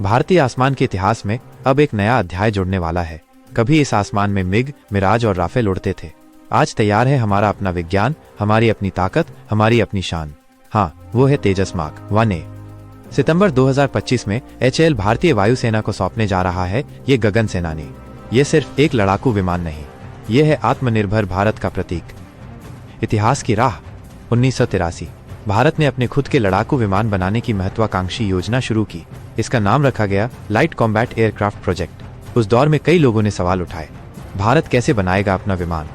भारतीय आसमान के इतिहास में अब एक नया अध्याय जुड़ने वाला है। कभी इस आसमान में मिग, मिराज और राफेल उड़ते थे। आज तैयार है हमारा अपना विज्ञान, हमारी अपनी ताकत, हमारी अपनी शान। हाँ, वो है तेजस मार्क 1A। सितंबर 2025 में HAL भारतीय वायुसेना को सौंपने जा रहा है ये गगन सेनानी। ये सिर्फ एक लड़ाकू विमान नहीं, ये है आत्मनिर्भर भारत का प्रतीक। इतिहास की राह 1983 भारत ने अपने खुद के लड़ाकू विमान बनाने की महत्वाकांक्षी योजना शुरू की। इसका नाम रखा गया लाइट कॉम्बैट एयरक्राफ्ट प्रोजेक्ट। उस दौर में कई लोगों ने सवाल उठाए, भारत कैसे बनाएगा अपना विमान?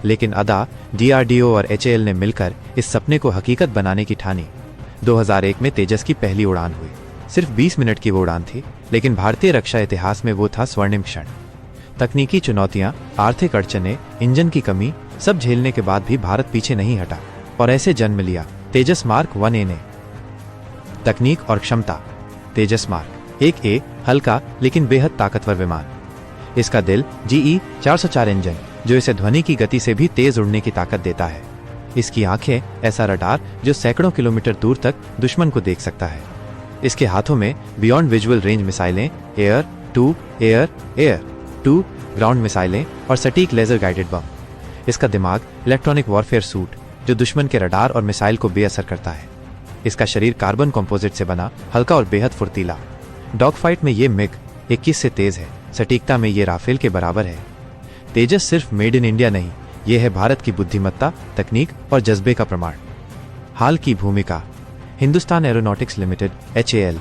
लेकिन अदा, DRDO और HAL ने मिलकर इस सपने को हकीकत बनाने की ठानी। 2001 में तेजस की पहली उड़ान हुई। सिर्फ 20 मिनट की वो उड़ान थी, लेकिन भारतीय रक्षा इतिहास में वो था स्वर्णिम क्षण। तकनीकी चुनौतियां, आर्थिक अड़चनें, इंजन की कमी, सब झेलने के बाद भी भारत पीछे नहीं हटा और ऐसे जन्म लिया तेजस मार्क 1A ने। तकनीक और क्षमता। तेजस मार्क 1A हल्का लेकिन बेहद ताकतवर विमान। इसका दिल GE 404 इंजन, जो इसे ध्वनि की गति से भी तेज उड़ने की ताकत देता है। इसकी आंखें ऐसा रडार जो सैकड़ों किलोमीटर दूर तक दुश्मन को देख सकता है। इसके हाथों में बियॉन्ड विजुअल रेंज मिसाइलें, air to air, air to ground मिसाइलें और सटीक लेजर गाइडेड बम। इसका दिमाग इलेक्ट्रॉनिक वॉरफेयर सूट, जो दुश्मन के रडार और मिसाइल को बेअसर करता है। इसका शरीर कार्बन कंपोजिट से बना, हल्का और बेहद फुर्तीला। डॉग फाइट में ये मिग 21 से तेज है, सटीकता में ये राफेल के बराबर है। तेजस सिर्फ मेड इन इंडिया नहीं, ये है भारत की बुद्धिमत्ता, तकनीक और जज्बे का प्रमाण। हाल की भूमिका। हिंदुस्तान एरोनॉटिक्स लिमिटेड HAL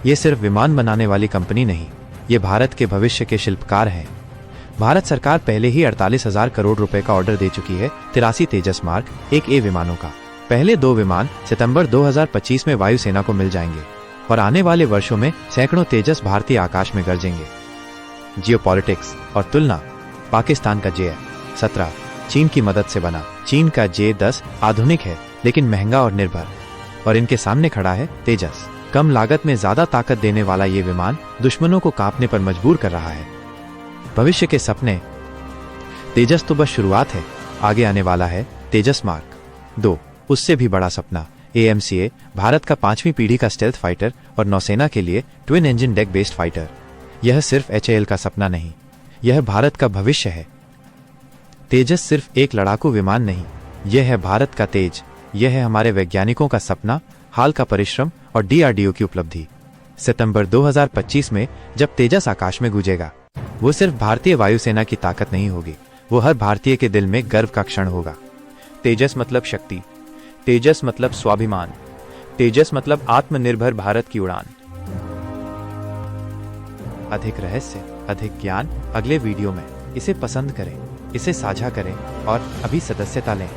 ये सिर्फ विमान बनाने वाली कंपनी नहीं, ये भारत के भविष्य के शिल्पकार हैं। भारत सरकार पहले ही 48,000 करोड़ रुपए का ऑर्डर दे चुकी है 83 तेजस मार्क 1A विमानों का। पहले 2 विमान सितंबर 2025 में वायुसेना को मिल जाएंगे और आने वाले वर्षों में सैकड़ों तेजस भारतीय आकाश में गरजेंगे। जियोपॉलिटिक्स और तुलना। पाकिस्तान का J-17 चीन की मदद से बना। चीन का J-10 आधुनिक है लेकिन महंगा और निर्भर, और इनके सामने खड़ा है तेजस। कम लागत में ज्यादा ताकत देने वाला ये विमान दुश्मनों को कांपने पर मजबूर कर रहा है। भविष्य के सपने। तेजस तो बस शुरुआत है, आगे आने वाला है तेजस मार्क 2, उससे भी बड़ा सपना। AMCA भारत का 5वीं पीढ़ी का स्टेल्थ फाइटर और नौसेना के लिए twin engine deck based fighter. यह सिर्फ HAL का सपना नहीं, यह भारत का भविष्य है। तेजस सिर्फ एक लड़ाकू विमान नहीं, यह है भारत का तेज, यह है हमारे वैज्ञानिकों का सपना, हाल का परिश्रम और DRDO की उपलब्धि। सितंबर 2025 में जब तेजस आकाश में गूंजेगा, वो सिर्फ भारतीय वायुसेना की ताकत नहीं होगी, वो हर भारतीय के दिल में गर्व का क्षण होगा। तेजस मतलब शक्ति, तेजस मतलब स्वाभिमान, तेजस मतलब आत्मनिर्भर भारत की उड़ान। अधिक रहस्य, अधिक ज्ञान अगले वीडियो में। इसे पसंद करें, इसे साझा करें और अभी सदस्यता लें।